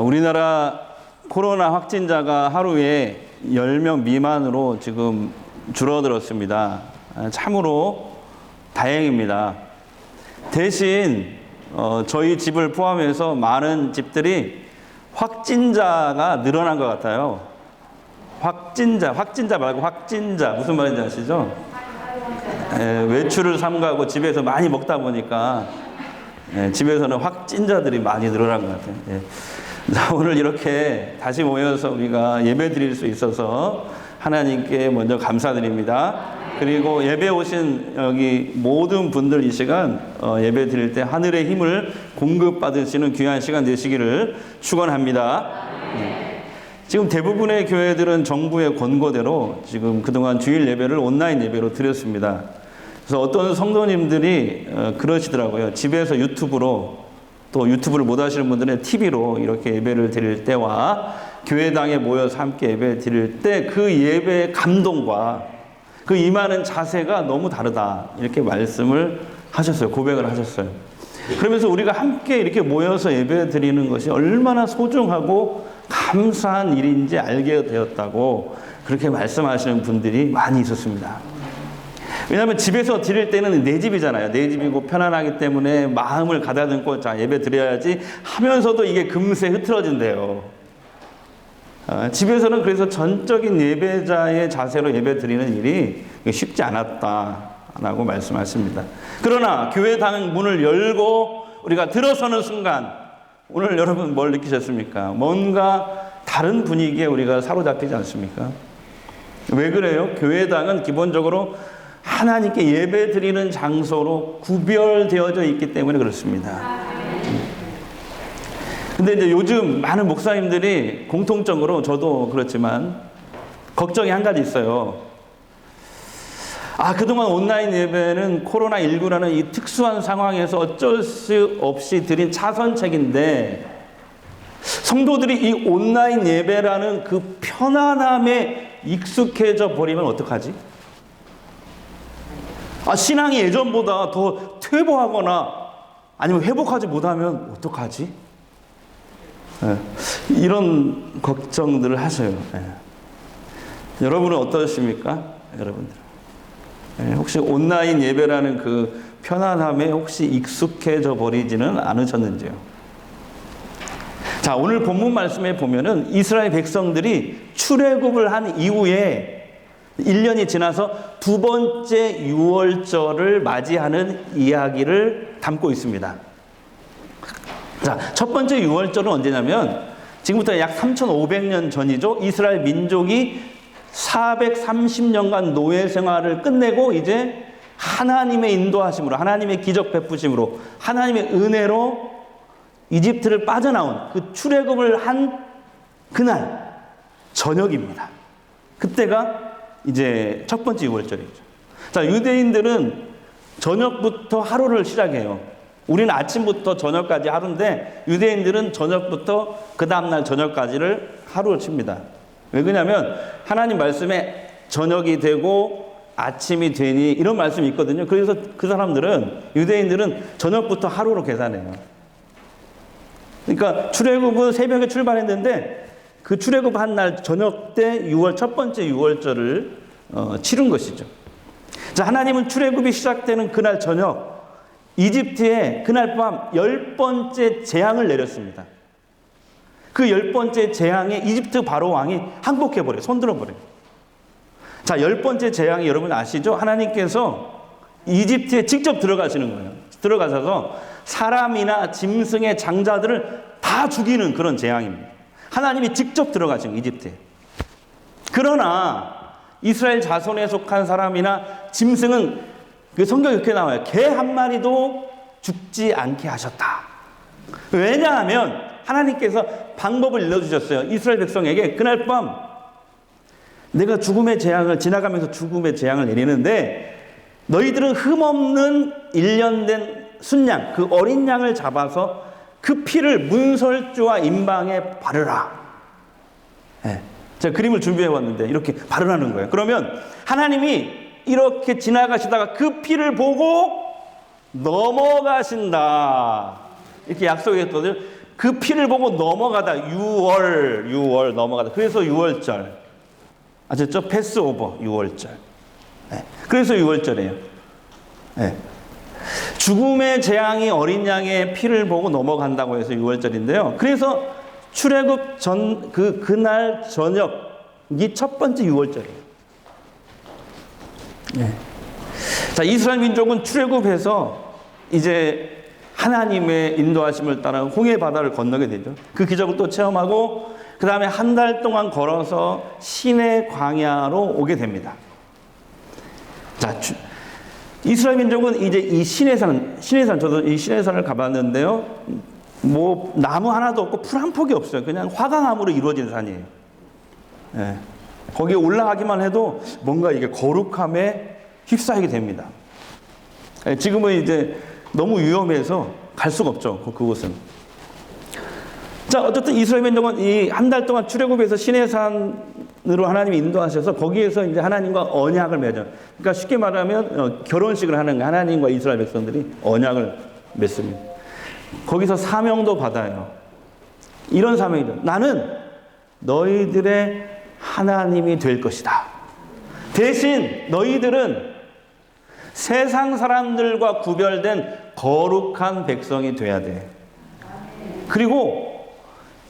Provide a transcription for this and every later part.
우리나라 코로나 확진자가 하루에 10명 미만으로 지금 줄어들었습니다. 참으로 다행입니다. 대신 저희 집을 포함해서 많은 집들이 확진자가 늘어난 것 같아요. 확진자 말고 확진자 무슨 말인지 아시죠? 외출을 삼가고 집에서 많이 먹다 보니까 집에서는 확진자들이 많이 늘어난 것 같아요. 자, 오늘 이렇게 다시 모여서 우리가 예배 드릴 수 있어서 하나님께 먼저 감사드립니다. 그리고 예배 오신 여기 모든 분들 이 시간 예배 드릴 때 하늘의 힘을 공급받으시는 귀한 시간 되시기를 축원합니다. 지금 대부분의 교회들은 정부의 권고대로 지금 그동안 주일 예배를 온라인 예배로 드렸습니다. 그래서 어떤 성도님들이 그러시더라고요. 집에서 유튜브로, 또 유튜브를 못 하시는 분들은 TV로 이렇게 예배를 드릴 때와 교회당에 모여서 함께 예배 드릴 때 그 예배의 감동과 그 임하는 자세가 너무 다르다, 이렇게 말씀을 하셨어요. 고백을 하셨어요. 그러면서 우리가 함께 이렇게 모여서 예배 드리는 것이 얼마나 소중하고 감사한 일인지 알게 되었다고 그렇게 말씀하시는 분들이 많이 있었습니다. 왜냐하면 집에서 드릴 때는 내 집이잖아요. 내 집이고 편안하기 때문에 마음을 가다듬고 자 예배 드려야지 하면서도 이게 금세 흐트러진대요. 집에서는 그래서 전적인 예배자의 자세로 예배 드리는 일이 쉽지 않았다라고 말씀하십니다. 그러나 교회당 문을 열고 우리가 들어서는 순간 오늘 여러분 뭘 느끼셨습니까? 뭔가 다른 분위기에 우리가 사로잡히지 않습니까? 왜 그래요? 교회당은 기본적으로 하나님께 예배 드리는 장소로 구별되어져 있기 때문에 그렇습니다. 근데 이제 요즘 많은 목사님들이 공통적으로, 저도 그렇지만 걱정이 한 가지 있어요. 그동안 온라인 예배는 코로나19라는 이 특수한 상황에서 어쩔 수 없이 드린 차선책인데 성도들이 이 온라인 예배라는 그 편안함에 익숙해져 버리면 어떡하지? 신앙이 예전보다 더 퇴보하거나 아니면 회복하지 못하면 어떡하지? 이런 걱정들을 하셔요. 여러분은 어떠십니까? 여러분들. 혹시 온라인 예배라는 그 편안함에 혹시 익숙해져 버리지는 않으셨는지요? 자, 오늘 본문 말씀에 보면은 이스라엘 백성들이 출애굽을 한 이후에 1년이 지나서 두 번째 유월절을 맞이하는 이야기를 담고 있습니다. 자, 첫 번째 유월절은 언제냐면 지금부터 약 3,500년 전이죠. 이스라엘 민족이 430년간 노예 생활을 끝내고 이제 하나님의 인도하심으로, 하나님의 기적 베푸심으로, 하나님의 은혜로 이집트를 빠져나온 그 출애굽을 한 그날 저녁입니다. 그때가 이제 첫 번째 유월절이죠. 자, 유대인들은 저녁부터 하루를 시작해요. 우리는 아침부터 저녁까지 하루인데 유대인들은 저녁부터 그 다음날 저녁까지를 하루를 칩니다. 왜 그러냐면 하나님 말씀에 저녁이 되고 아침이 되니 이런 말씀이 있거든요. 그래서 그 사람들은, 유대인들은 저녁부터 하루로 계산해요. 그러니까 출애굽은 새벽에 출발했는데 그 출애굽한 날 저녁 때 첫 번째 유월절을 치른 것이죠. 자, 하나님은 출애굽이 시작되는 그날 저녁 이집트에 그날 밤 10번째 재앙을 내렸습니다. 그 10번째 재앙에 이집트 바로 왕이 항복해버려요. 손들어버려요. 자, 10번째 재앙이 여러분 아시죠? 하나님께서 이집트에 직접 들어가시는 거예요. 들어가셔서 사람이나 짐승의 장자들을 다 죽이는 그런 재앙입니다. 하나님이 직접 들어가신 이집트에. 그러나 이스라엘 자손에 속한 사람이나 짐승은 그 성경에 이렇게 나와요. 개 한 마리도 죽지 않게 하셨다. 왜냐하면 하나님께서 방법을 일러주셨어요. 이스라엘 백성에게 그날 밤 내가 죽음의 재앙을 지나가면서 죽음의 재앙을 내리는데 너희들은 흠없는 1년 된 순양, 그 어린 양을 잡아서 그 피를 문설주와 임방에 바르라. 제가 그림을 준비해 왔는데 이렇게 발언하는 거예요. 그러면 하나님이 이렇게 지나가시다가 그 피를 보고 넘어가신다. 이렇게 약속했거든요. 그 피를 보고 넘어가다. 6월 넘어가다. 그래서 6월절. 아셨죠? 패스오버 6월절. 네. 그래서 6월절이에요. 네. 죽음의 재앙이 어린 양의 피를 보고 넘어간다고 해서 6월절인데요. 그래서 출애굽 전 그날 저녁이 첫 번째 6월절이에요. 네. 자, 이스라엘 민족은 출애굽해서 이제 하나님의 인도하심을 따라 홍해 바다를 건너게 되죠. 그 기적을 또 체험하고 그 다음에 한 달 동안 걸어서 시내 광야로 오게 됩니다. 자, 이스라엘 민족은 이제 이 시내산, 저도 이 시내산을 가봤는데요. 뭐 나무 하나도 없고 풀 한 폭이 없어요. 그냥 화강암으로 이루어진 산이에요. 네. 거기에 올라가기만 해도 뭔가 이게 거룩함에 휩싸이게 됩니다. 네, 지금은 이제 너무 위험해서 갈 수가 없죠. 그곳은. 자, 어쨌든 이스라엘 민족은 이 한 달 동안 출애굽해서 시내산으로 하나님이 인도하셔서 거기에서 이제 하나님과 언약을 맺어요. 그러니까 쉽게 말하면 결혼식을 하는 거예요. 하나님과 이스라엘 백성들이 언약을 맺습니다. 거기서 사명도 받아요. 이런 사명이죠. 나는 너희들의 하나님이 될 것이다. 대신 너희들은 세상 사람들과 구별된 거룩한 백성이 돼야 돼. 그리고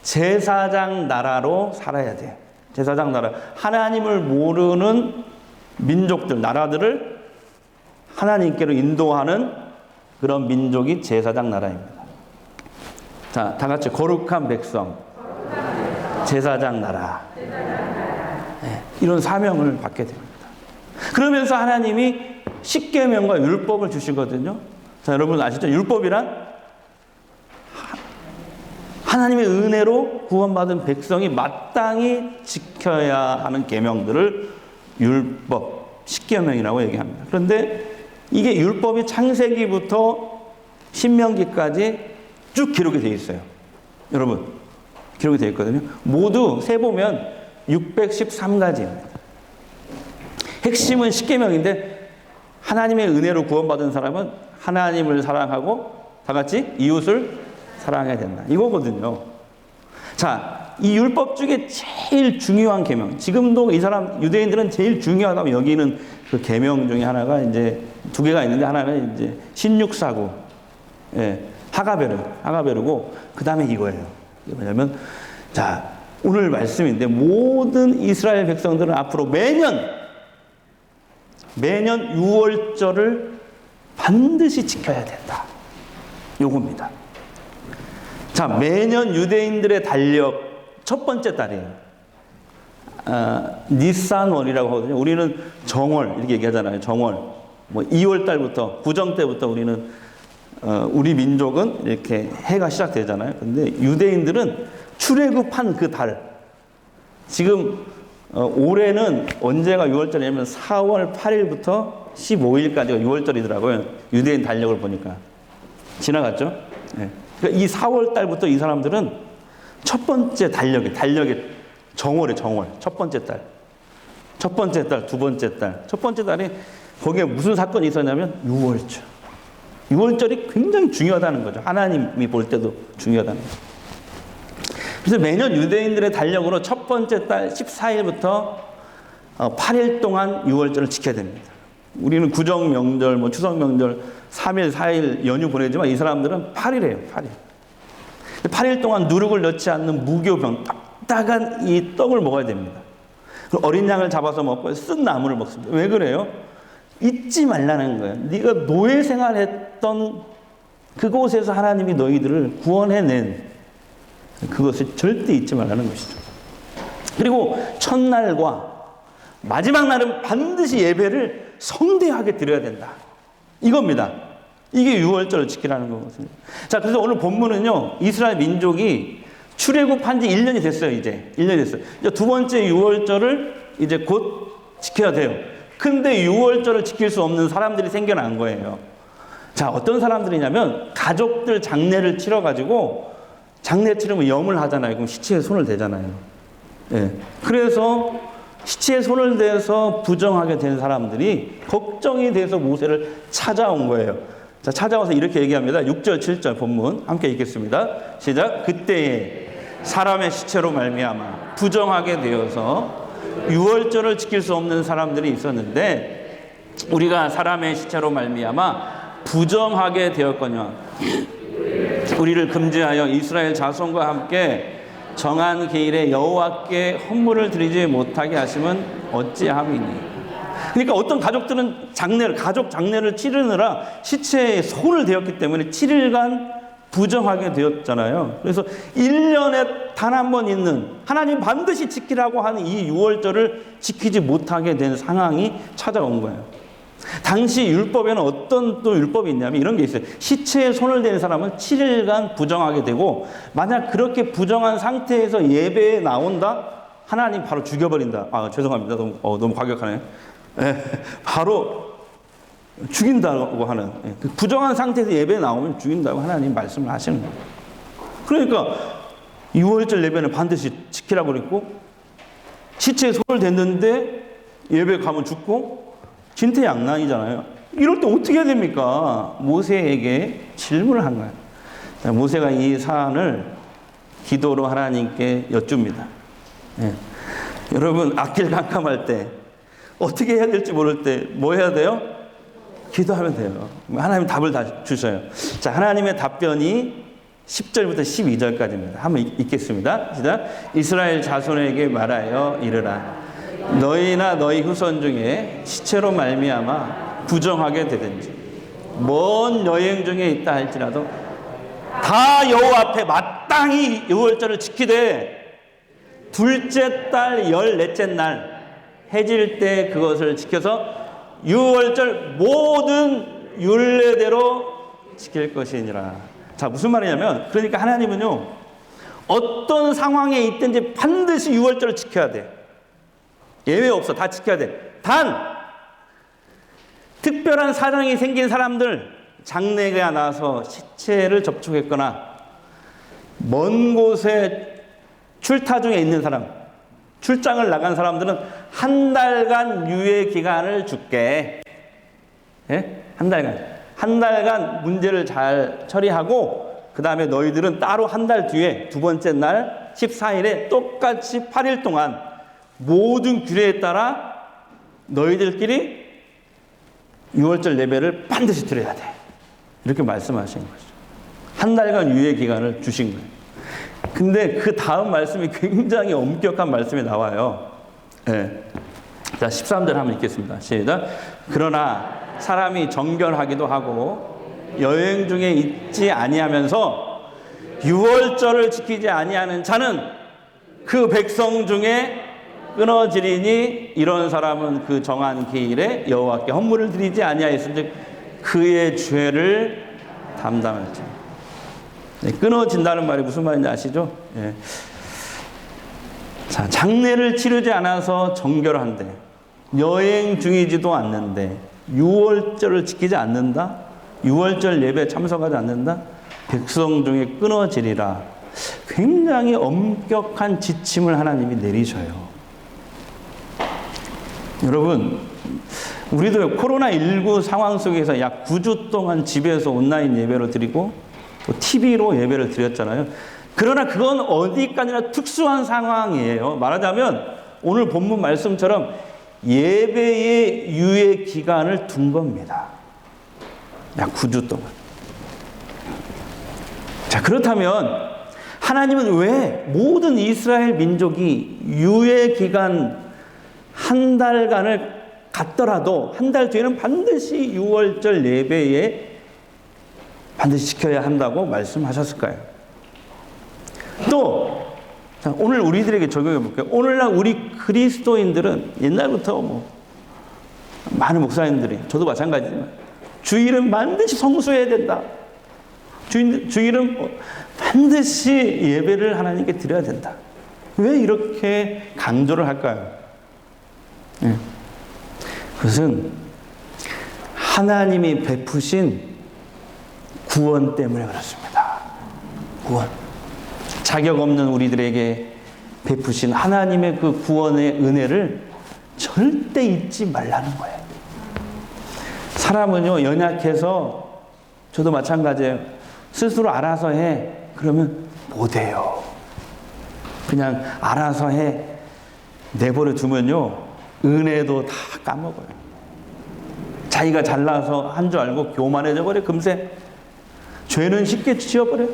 제사장 나라로 살아야 돼. 제사장 나라. 하나님을 모르는 민족들, 나라들을 하나님께로 인도하는 그런 민족이 제사장 나라입니다. 자, 다 같이 거룩한 백성, 제사장 나라. 네, 이런 사명을 받게 됩니다. 그러면서 하나님이 십계명과 율법을 주시거든요. 자, 여러분 아시죠? 율법이란 하나님의 은혜로 구원받은 백성이 마땅히 지켜야 하는 계명들을 율법, 십계명이라고 얘기합니다. 그런데 이게 율법이 창세기부터 신명기까지 쭉 기록이 되어 있어요. 여러분, 기록이 되어 있거든요. 모두 세보면 613가지입니다. 핵심은 십계명인데 하나님의 은혜로 구원받은 사람은 하나님을 사랑하고 다 같이 이웃을 사랑해야 된다. 이거거든요. 자, 이 율법 중에 제일 중요한 계명. 지금도 이 사람 유대인들은 제일 중요하다면 여기는 그 계명 중에 하나가 이제 두 개가 있는데 하나는 이제 신육사구, 예, 하가베르고 그 다음에 이거예요. 이게 뭐냐면 자, 오늘 말씀인데 모든 이스라엘 백성들은 앞으로 매년 6월절을 반드시 지켜야 된다. 요겁니다. 자, 매년 유대인들의 달력 첫 번째 달이에요. 니산월이라고 하거든요. 우리는 정월 이렇게 얘기하잖아요. 정월. 뭐 2월 달부터 구정 때부터 우리는 우리 민족은 이렇게 해가 시작되잖아요. 근데 유대인들은 출애굽한 그 달. 지금 올해는 언제가 6월절이냐면 4월 8일부터 15일까지가 6월절이더라고요. 유대인 달력을 보니까. 지나갔죠? 네. 그러니까 이 4월 달부터 이 사람들은 첫 번째 달력에 정월. 첫 번째 달. 첫 번째 달, 두 번째 달. 첫 번째 달에 거기에 무슨 사건이 있었냐면 6월절. 6월절이 굉장히 중요하다는 거죠. 하나님이 볼 때도 중요하다는 거죠. 그래서 매년 유대인들의 달력으로 첫 번째 달 14일부터 8일 동안 6월절을 지켜야 됩니다. 우리는 구정 명절, 뭐 추석 명절 3일, 4일 연휴 보내지만 이 사람들은 8일이에요, 8일. 8일 동안 누룩을 넣지 않는 무교병, 딱딱한 이 떡을 먹어야 됩니다. 어린 양을 잡아서 먹고 쓴 나물을 먹습니다. 왜 그래요? 잊지 말라는 거예요. 네가 노예 생활했던 그곳에서 하나님이 너희들을 구원해낸 그것을 절대 잊지 말라는 것이죠. 그리고 첫날과 마지막 날은 반드시 예배를 성대하게 드려야 된다. 이겁니다. 이게 6월절을 지키라는 거거든요. 자, 그래서 오늘 본문은요, 이스라엘 민족이 출애굽한 지 1년이 됐어요, 이제. 1년이 됐어요. 이제 두 번째 6월절을 이제 곧 지켜야 돼요. 근데 6월절을 지킬 수 없는 사람들이 생겨난 거예요. 자, 어떤 사람들이냐면, 가족들 장례를 치러가지고, 장례 치르면 염을 하잖아요. 그럼 시체에 손을 대잖아요. 예. 그래서 시체에 손을 대서 부정하게 된 사람들이 걱정이 돼서 모세를 찾아온 거예요. 자, 찾아와서 이렇게 얘기합니다. 6절, 7절 본문 함께 읽겠습니다. 시작. 그때에 사람의 시체로 말미암아 부정하게 되어서 유월절을 지킬 수 없는 사람들이 있었는데 우리가 사람의 시체로 말미암아 부정하게 되었거니와 우리를 금지하여 이스라엘 자손과 함께 정한 기일에 여호와께 헌물을 드리지 못하게 하심은 어찌함이니. 그러니까 어떤 가족들은 가족 장례를 치르느라 시체에 손을 대었기 때문에 7일간 부정하게 되었잖아요. 그래서 1년에 단 한 번 있는 하나님 반드시 지키라고 하는 이 유월절을 지키지 못하게 된 상황이 찾아온 거예요. 당시 율법에는 어떤 또 율법이 있냐면 이런 게 있어요. 시체에 손을 대는 사람은 7일간 부정하게 되고 만약 그렇게 부정한 상태에서 예배에 나온다? 하나님 바로 죽여버린다. 아, 죄송합니다. 너무 과격하네. 예, 바로 죽인다고 하는, 그 부정한 상태에서 예배에 나오면 죽인다고 하나님 말씀을 하시는 거예요. 그러니까 6월절 예배는 반드시 지키라고 그랬고 시체에 손을 댔는데 예배 가면 죽고 진퇴양난이잖아요. 이럴 때 어떻게 해야 됩니까? 모세에게 질문을 한 거예요. 모세가 이 사안을 기도로 하나님께 여쭙니다. 예. 여러분 앞길 깜깜할 때 어떻게 해야 될지 모를 때 뭐 해야 돼요? 기도하면 돼요. 하나님 답을 다 주셔요. 자, 하나님의 답변이 10절부터 12절까지입니다. 한번 읽겠습니다. 시작. 이스라엘 자손에게 말하여 이르라. 너희나 너희 후손 중에 시체로 말미암아 부정하게 되든지 먼 여행 중에 있다 할지라도 다 여호와 앞에 마땅히 유월절을 지키되 둘째 달 14째 날 해질 때 그것을 지켜서 유월절 모든 율례대로 지킬 것이니라. 자, 무슨 말이냐면 그러니까 하나님은요 어떤 상황에 있든지 반드시 유월절을 지켜야 돼. 예외 없어. 다 지켜야 돼. 단 특별한 사정이 생긴 사람들, 장례가 나서 시체를 접촉했거나 먼 곳에 출타 중에 있는 사람, 출장을 나간 사람들은 한 달간 유예 기간을 줄게. 예? 한 달간 문제를 잘 처리하고 그 다음에 너희들은 따로 한 달 뒤에 두 번째 날 14일에 똑같이 8일 동안 모든 규례에 따라 너희들끼리 유월절 예배를 반드시 드려야 돼. 이렇게 말씀하신 거죠. 한 달간 유예 기간을 주신 거예요. 근데 그 다음 말씀이 굉장히 엄격한 말씀이 나와요. 네. 자, 13절 한번 읽겠습니다. 시작. 그러나 사람이 정결하기도 하고 여행 중에 있지 아니하면서 유월절을 지키지 아니하는 자는 그 백성 중에 끊어지리니 이런 사람은 그 정한 기일에 여호와께 헌물을 드리지 아니하였은즉 그의 죄를 담당할지. 네, 끊어진다는 말이 무슨 말인지 아시죠? 예. 자, 장례를 치르지 않아서 정결한데 여행 중이지도 않는데 유월절을 지키지 않는다? 유월절 예배에 참석하지 않는다? 백성 중에 끊어지리라. 굉장히 엄격한 지침을 하나님이 내리셔요. 여러분, 우리도 코로나19 상황 속에서 약 9주 동안 집에서 온라인 예배를 드리고 또 TV로 예배를 드렸잖아요. 그러나 그건 어디까지나 특수한 상황이에요. 말하자면 오늘 본문 말씀처럼 예배의 유예 기간을 둔 겁니다. 약 9주 동안. 자, 그렇다면 하나님은 왜 모든 이스라엘 민족이 유예 기간 한 달간을 갔더라도 한 달 뒤에는 반드시 유월절 예배에 반드시 지켜야 한다고 말씀하셨을까요? 또 자, 오늘 우리들에게 적용해 볼게요. 오늘날 우리 그리스도인들은 옛날부터 많은 목사님들이 저도 마찬가지지만 주일은 반드시 성수해야 된다. 주일은 반드시 예배를 하나님께 드려야 된다. 왜 이렇게 강조를 할까요? 네. 그것은 하나님이 베푸신 구원 때문에 그렇습니다. 구원. 자격 없는 우리들에게 베푸신 하나님의 그 구원의 은혜를 절대 잊지 말라는 거예요. 사람은요, 연약해서, 저도 마찬가지예요. 스스로 알아서 해. 그러면 못해요. 그냥 알아서 해. 내버려 두면요, 은혜도 다 까먹어요. 자기가 잘나서 한 줄 알고 교만해져 버려. 금세 죄는 쉽게 지어버려요.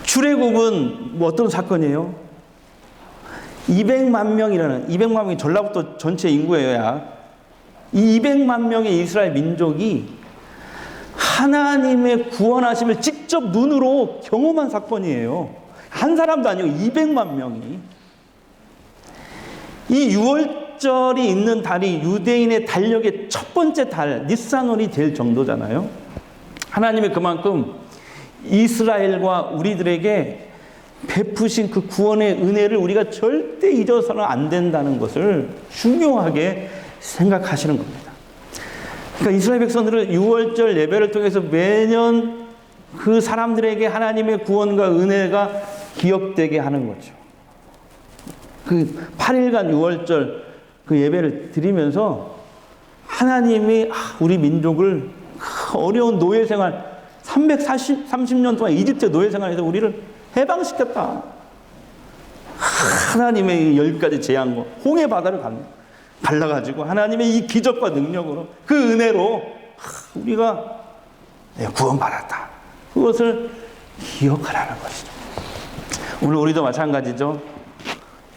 출애굽은 뭐 어떤 사건이에요? 200만 명이 전라북도 전체 인구예요. 약. 이 200만 명의 이스라엘 민족이 하나님의 구원하심을 직접 눈으로 경험한 사건이에요. 한 사람도 아니고 200만 명이. 이 유월절이 있는 달이 유대인의 달력의 첫 번째 달, 니산월이 될 정도잖아요. 하나님이 그만큼 이스라엘과 우리들에게 베푸신 그 구원의 은혜를 우리가 절대 잊어서는 안 된다는 것을 중요하게 생각하시는 겁니다. 그러니까 이스라엘 백성들은 유월절 예배를 통해서 매년 그 사람들에게 하나님의 구원과 은혜가 기억되게 하는 거죠. 그 8일간 유월절 그 예배를 드리면서 하나님이 우리 민족을 그 어려운 노예 생활 330년 동안 이집트 노예 생활에서 우리를 해방시켰다. 하나님의 10가지 재앙과 홍해 바다를 갈라가지고 하나님의 이 기적과 능력으로 그 은혜로 우리가 구원받았다. 그것을 기억하라는 것이죠. 오늘 우리도 마찬가지죠.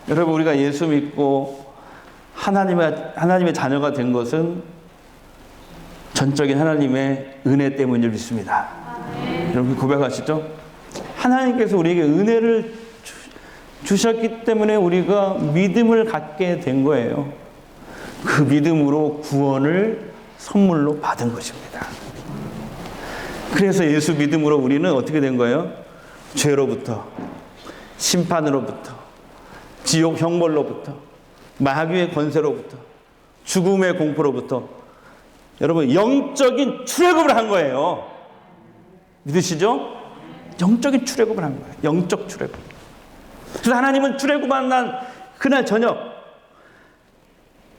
여러분, 우리가 예수 믿고 하나님의 자녀가 된 것은 전적인 하나님의 은혜 때문인 줄 믿습니다. 여러분 고백하시죠? 하나님께서 우리에게 은혜를 주셨기 때문에 우리가 믿음을 갖게 된 거예요. 그 믿음으로 구원을 선물로 받은 것입니다. 그래서 예수 믿음으로 우리는 어떻게 된 거예요? 죄로부터, 심판으로부터, 지옥 형벌로부터, 마귀의 권세로부터, 죽음의 공포로부터 여러분 영적인 출애굽을 한 거예요. 믿으시죠? 영적인 출애굽을 한 거예요. 영적 출애굽. 그래서 하나님은 출애굽한 날 그날 저녁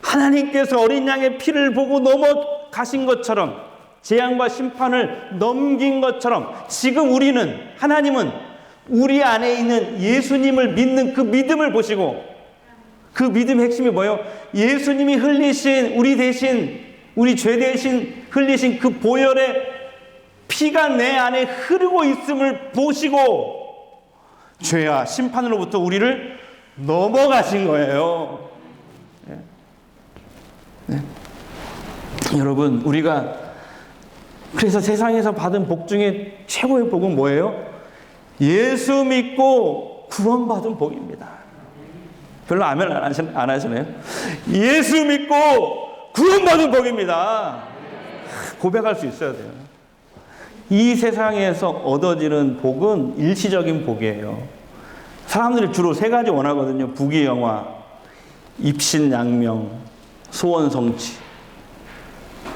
하나님께서 어린 양의 피를 보고 넘어가신 것처럼 재앙과 심판을 넘긴 것처럼 지금 하나님은 우리 안에 있는 예수님을 믿는 그 믿음을 보시고 그 믿음의 핵심이 뭐예요? 예수님이 흘리신 우리 죄 대신 흘리신 그 보혈의 피가 내 안에 흐르고 있음을 보시고 죄와 심판으로부터 우리를 넘어가신 거예요. 네. 네. 여러분, 우리가 그래서 세상에서 받은 복 중에 최고의 복은 뭐예요? 예수 믿고 구원받은 복입니다. 별로 아멘 안 하시네요. 예수 믿고 구원받은 복입니다. 고백할 수 있어야 돼요. 이 세상에서 얻어지는 복은 일시적인 복이에요. 사람들이 주로 3가지 원하거든요. 부귀영화, 입신양명, 소원성취.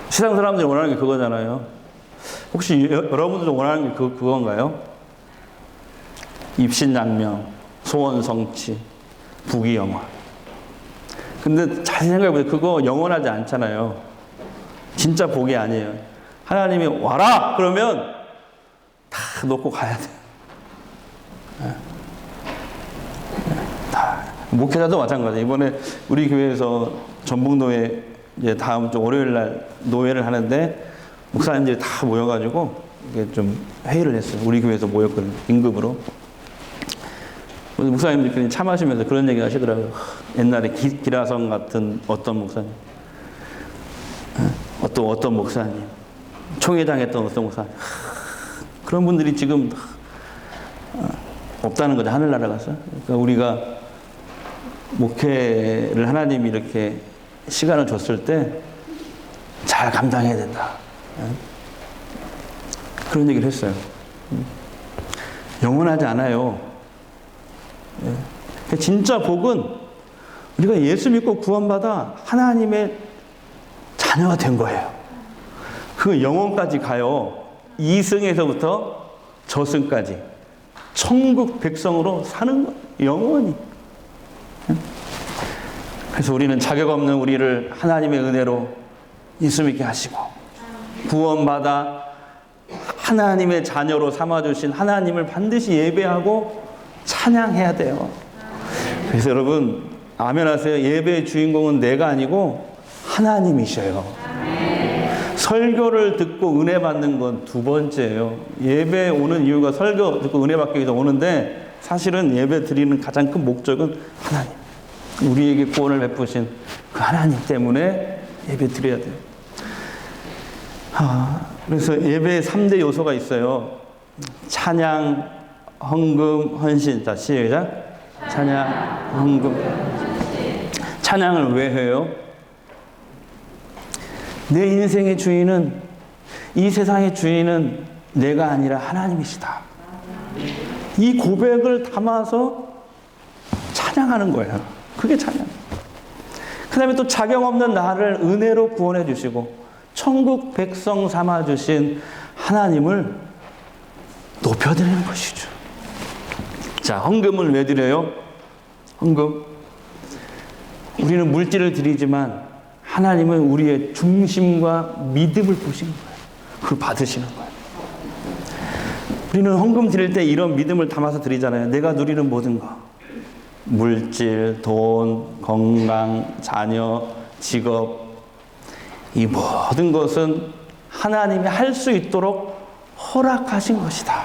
세상 사람들이 원하는 게 그거잖아요. 혹시 여러분들도 원하는 게 그건가요? 입신양명, 소원성취, 부귀영화. 근데 잘 생각해보세요. 그거 영원하지 않잖아요. 진짜 복이 아니에요. 하나님이 와라! 그러면 다 놓고 가야 돼요. 다. 목회자도 마찬가지예요. 이번에 우리 교회에서 전북노회 이제 다음 주 월요일 날 노회를 하는데 목사님들이 다 모여가지고 이게 좀 회의를 했어요. 우리 교회에서 모였거든요. 긴급으로. 목사님들끼리 차 마시면서 그런 얘기 하시더라고요. 옛날에 기라성 같은 어떤 목사님, 어떤 목사님, 총회장 했던 어떤 목사님, 그런 분들이 지금 없다는 거죠. 하늘나라 가서. 그러니까 우리가 목회를 하나님이 이렇게 시간을 줬을 때 잘 감당해야 된다. 그런 얘기를 했어요. 영원하지 않아요. 진짜 복은 우리가 예수 믿고 구원받아 하나님의 자녀가 된 거예요. 그 영혼까지 가요. 2승에서부터 저승까지. 천국 백성으로 사는 것, 영원히. 그래서 우리는 자격 없는 우리를 하나님의 은혜로 예수 믿게 하시고 구원받아 하나님의 자녀로 삼아주신 하나님을 반드시 예배하고 찬양해야 돼요. 그래서 여러분 아멘 하세요. 예배의 주인공은 내가 아니고 하나님이셔요. 설교를 듣고 은혜 받는 건 두 번째예요. 예배에 오는 이유가 설교 듣고 은혜 받기 위해서 오는데 사실은 예배 드리는 가장 큰 목적은 하나님. 우리에게 구원을 베푸신 그 하나님 때문에 예배 드려야 돼요. 그래서 예배에 3대 요소가 있어요. 찬양, 헌금, 헌신. 자, 시작. 찬양, 헌금. 찬양을 왜 해요? 내 인생의 주인은, 이 세상의 주인은 내가 아니라 하나님이시다. 이 고백을 담아서 찬양하는 거예요. 그게 찬양. 그 다음에 또 자격 없는 나를 은혜로 구원해 주시고 천국 백성 삼아 주신 하나님을 높여드리는 것이죠. 자, 헌금을 왜 드려요? 헌금. 우리는 물질을 드리지만 하나님은 우리의 중심과 믿음을 보시는 거예요. 그걸 받으시는 거예요. 우리는 헌금 드릴 때 이런 믿음을 담아서 드리잖아요. 내가 누리는 모든 거. 물질, 돈, 건강, 자녀, 직업. 이 모든 것은 하나님이 할 수 있도록 허락하신 것이다.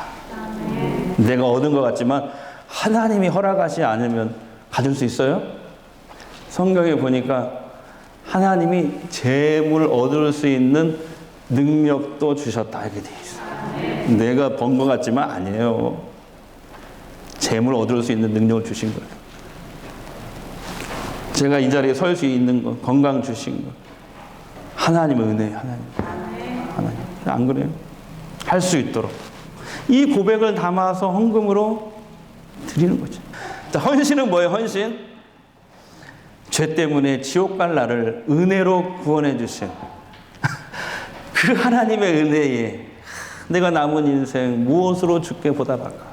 내가 얻은 것 같지만 하나님이 허락하지 않으면 가질 수 있어요? 성경에 보니까 하나님이 재물 얻을 수 있는 능력도 주셨다 이렇게 돼 있어요. 내가 번 것 같지만 아니에요. 재물 얻을 수 있는 능력을 주신 거예요. 제가 이 자리에 설 수 있는 것, 건강 주신 것, 하나님의 은혜예요. 하나님. 안 그래요? 할 수 있도록 이 고백을 담아서 헌금으로 드리는 거죠. 자, 헌신은 뭐예요? 헌신. 죄 때문에 지옥 갈 나를 은혜로 구원해 주신 그 하나님의 은혜에 내가 남은 인생 무엇으로 주께 보답할까?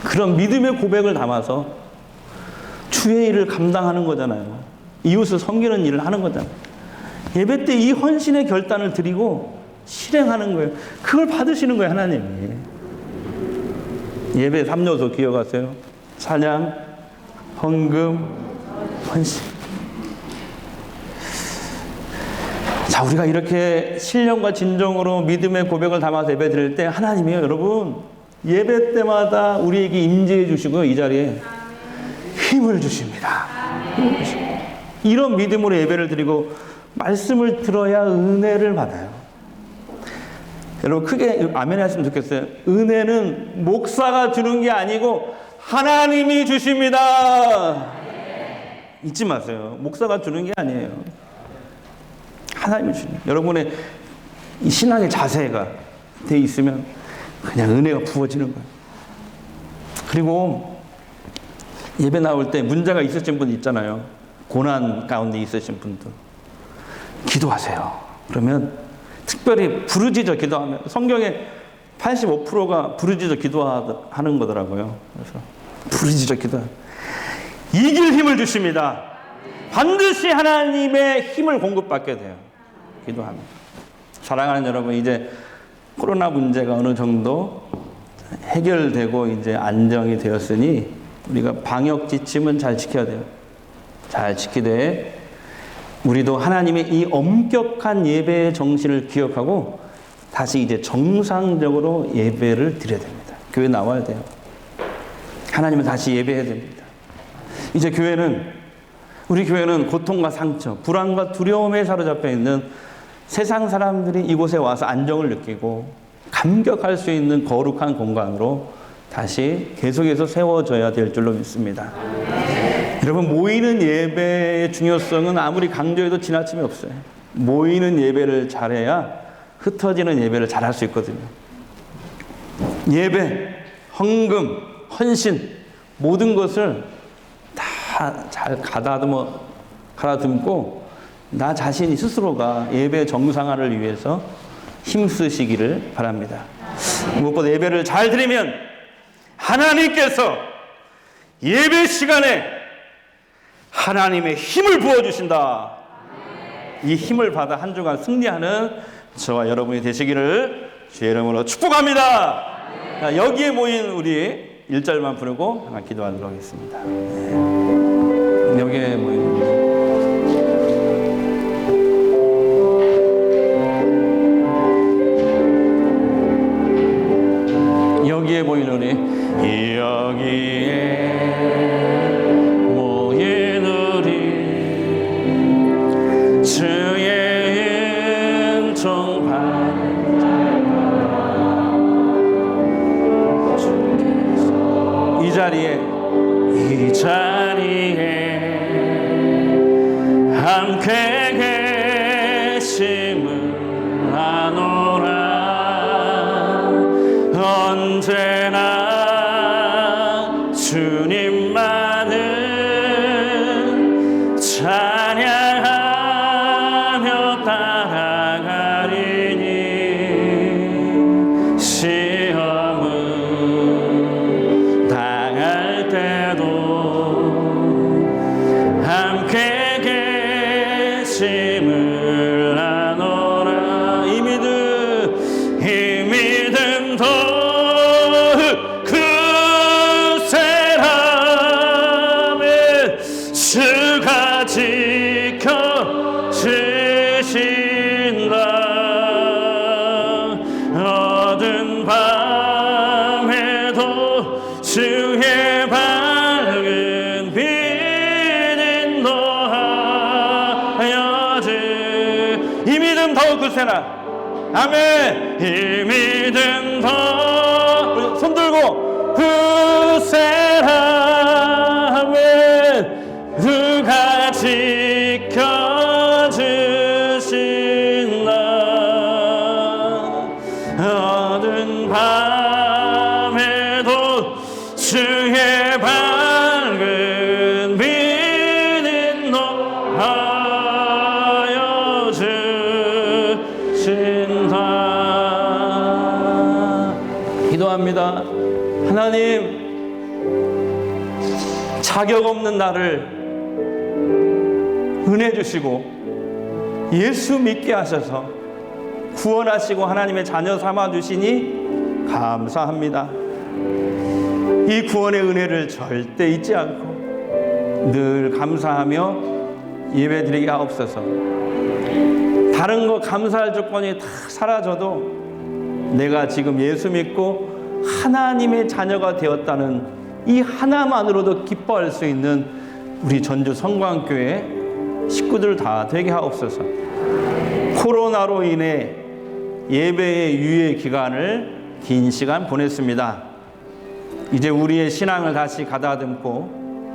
그런 믿음의 고백을 담아서 주의 일을 감당하는 거잖아요. 이웃을 섬기는 일을 하는 거잖아요. 예배 때 이 헌신의 결단을 드리고 실행하는 거예요. 그걸 받으시는 거예요, 하나님이. 예배 3요소 기억하세요. 찬양, 헌금, 헌신. 자, 우리가 이렇게 신령과 진정으로 믿음의 고백을 담아서 예배 드릴 때 하나님이요, 여러분, 예배 때마다 우리에게 임재해 주시고요, 이 자리에 힘을 주십니다. 힘을 주십니다. 이런 믿음으로 예배를 드리고 말씀을 들어야 은혜를 받아요. 여러분 크게 아멘 하시면 좋겠어요. 은혜는 목사가 주는 게 아니고 하나님이 주십니다. 잊지 마세요. 목사가 주는 게 아니에요. 하나님이 주는. 여러분의 이 신앙의 자세가 돼 있으면 그냥 은혜가 부어지는 거예요. 그리고 예배 나올 때 문제가 있으신 분 있잖아요. 고난 가운데 있으신 분들 기도하세요. 그러면 특별히 부르짖어 기도하면 성경에 85%가 부르짖어 기도하는 거더라고요. 그래서 부르짖어 기도하면 이길 힘을 주십니다. 반드시 하나님의 힘을 공급받게 돼요. 기도하면. 사랑하는 여러분, 이제 코로나 문제가 어느 정도 해결되고 이제 안정이 되었으니 우리가 방역 지침은 잘 지켜야 돼요. 잘 지키되 우리도 하나님의 이 엄격한 예배의 정신을 기억하고 다시 이제 정상적으로 예배를 드려야 됩니다. 교회 나와야 돼요. 하나님은 다시 예배해야 됩니다. 이제 우리 교회는 고통과 상처, 불안과 두려움에 사로잡혀 있는 세상 사람들이 이곳에 와서 안정을 느끼고 감격할 수 있는 거룩한 공간으로 다시 계속해서 세워져야 될 줄로 믿습니다. 여러분, 모이는 예배의 중요성은 아무리 강조해도 지나침이 없어요. 모이는 예배를 잘해야 흩어지는 예배를 잘할 수 있거든요. 예배, 헌금, 헌신 모든 것을 다 잘 가다듬고 나 자신이 스스로가 예배 정상화를 위해서 힘쓰시기를 바랍니다. 무엇보다 예배를 잘 드리면 하나님께서 예배 시간에 하나님의 힘을 부어주신다. 이 힘을 받아 한 주간 승리하는 저와 여러분이 되시기를 주의 이름으로 축복합니다. 자, 여기에 모인 우리 1절만 부르고 하나 기도하도록 하겠습니다. 여기에 모인 여기에 모인 우리 여기에 모인 우리 주의 은총 받은 자 이 자리에 함께 계심을 아노라. 언제나 주님만을 찬양하며 따라가리니 시험을 당할 때도 함께 계심을 아노라. 이 믿음 더 주가 지켜주신다. 어두운 밤에도 주의 밝은 빛 인도하여 주. 이 믿음 더욱 굳세나. 아멘. 이 믿음 더 손 들고 굳세나. 누가 지켜주신다. 어두운 밤에도 주의 밝은 빛 인도하여 주신다. 기도합니다. 하나님, 자격 없는 나를 은혜 주시고 예수 믿게 하셔서 구원하시고 하나님의 자녀 삼아 주시니 감사합니다. 이 구원의 은혜를 절대 잊지 않고 늘 감사하며 예배드리게 하옵소서. 다른 거 감사할 조건이 다 사라져도 내가 지금 예수 믿고 하나님의 자녀가 되었다는 이 하나만으로도 기뻐할 수 있는 우리 전주 성광교회 식구들 다 되게 하옵소서. 코로나로 인해 예배의 유예 기간을 긴 시간 보냈습니다. 이제 우리의 신앙을 다시 가다듬고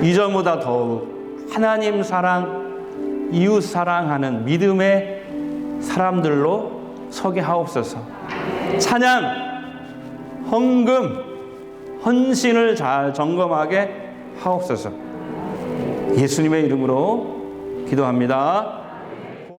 이전보다 더욱 하나님 사랑, 이웃 사랑하는 믿음의 사람들로 서게 하옵소서. 찬양, 헌금, 헌신을 잘 점검하게 하옵소서. 예수님의 이름으로 기도합니다.